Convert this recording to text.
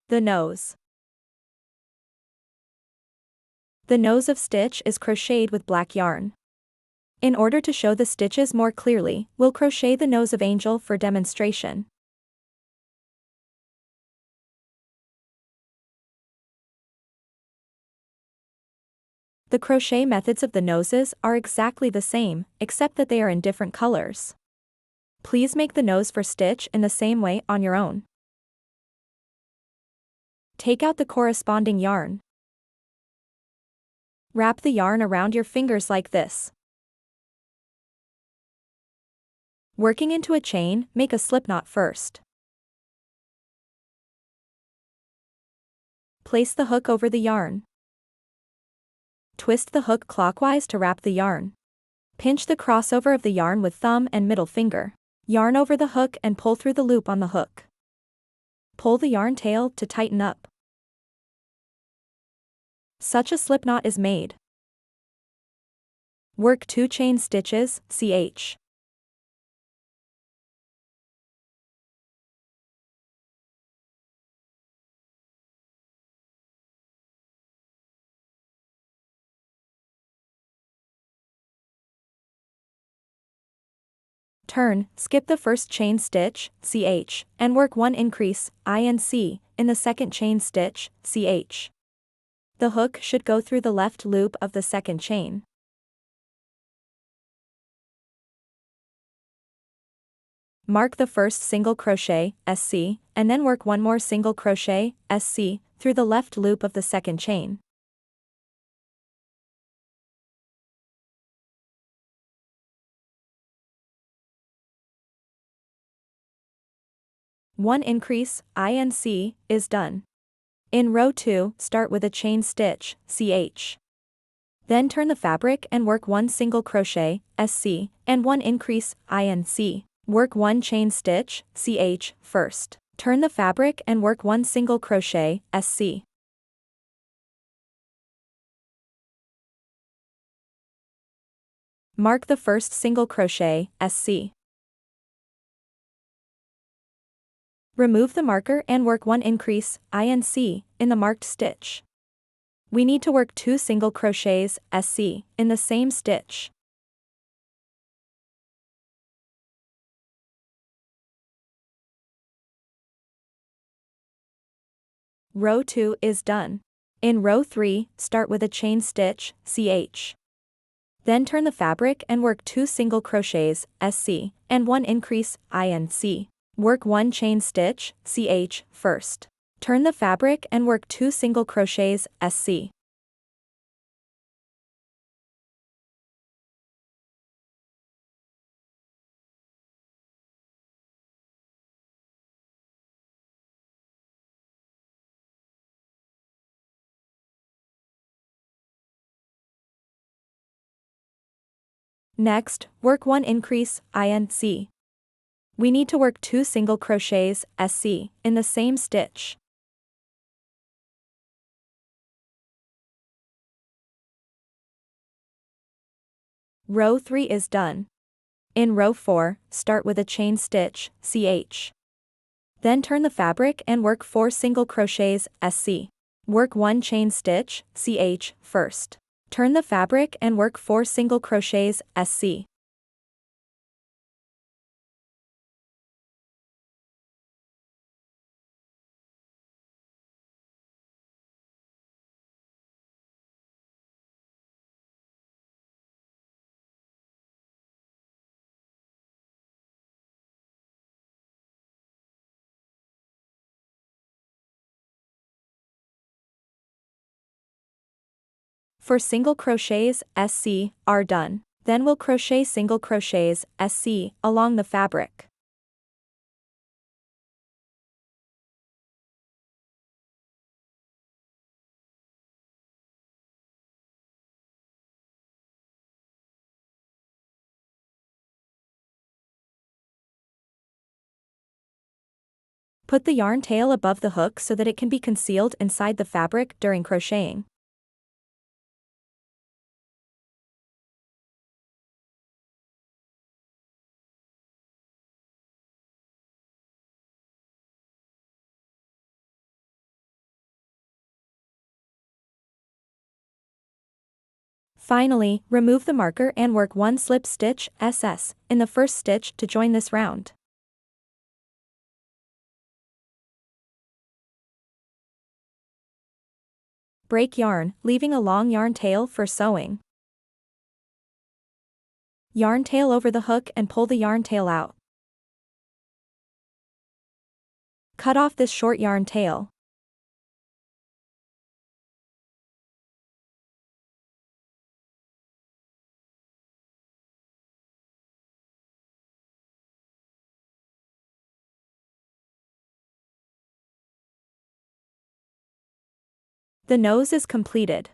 The nose. The nose of stitch is crocheted with black yarn. In order to show the stitches more clearly, we'll crochet the nose of angel for demonstration. The crochet methods of the noses are exactly the same, except that they are in different colors. Please make the nose for stitch in the same way on your own. Take out the corresponding yarn. Wrap the yarn around your fingers like this. Working into a chain, make a slipknot first. Place the hook over the yarn. Twist the hook clockwise to wrap the yarn. Pinch the crossover of the yarn with thumb and middle finger. Yarn over the hook and pull through the loop on the hook. Pull the yarn tail to tighten up. Such a slipknot is made. Work 2 chain stitches, ch. Turn, skip the first chain stitch, ch, and work 1 increase, inc, in the second chain stitch, ch. The hook should go through the left loop of the second chain. Mark the first single crochet, sc, and then work 1 more single crochet, sc, through the left loop of the second chain. One increase, inc, is done. In row 2, start with a chain stitch, ch. Then turn the fabric and work 1 single crochet, sc, and 1 increase, inc. Work 1 chain stitch, ch, first. Turn the fabric and work 1 single crochet, sc. Mark the first single crochet, sc. Remove the marker and work 1 increase, inc, in the marked stitch. We need to work 2 single crochets, sc, in the same stitch. Row 2 is done. In row 3, start with a chain stitch, ch. Then turn the fabric and work 2 single crochets, sc, and 1 increase, inc. Work 1 chain stitch, ch, first. Turn the fabric and work 2 single crochets, sc. Next, work 1 increase, inc. We need to work 2 single crochets, sc, in the same stitch. Row 3 is done. In row 4, start with a chain stitch, ch. Then turn the fabric and work 4 single crochets, sc. Work 1 chain stitch, ch, first. Turn the fabric and work 4 single crochets, sc. For single crochets, sc, are done. Then we'll crochet single crochets, sc, along the fabric. Put the yarn tail above the hook so that it can be concealed inside the fabric during crocheting. Finally, remove the marker and work 1 slip stitch SS in the first stitch to join this round. Break yarn, leaving a long yarn tail for sewing. Yarn tail over the hook and pull the yarn tail out. Cut off this short yarn tail. The nose is completed.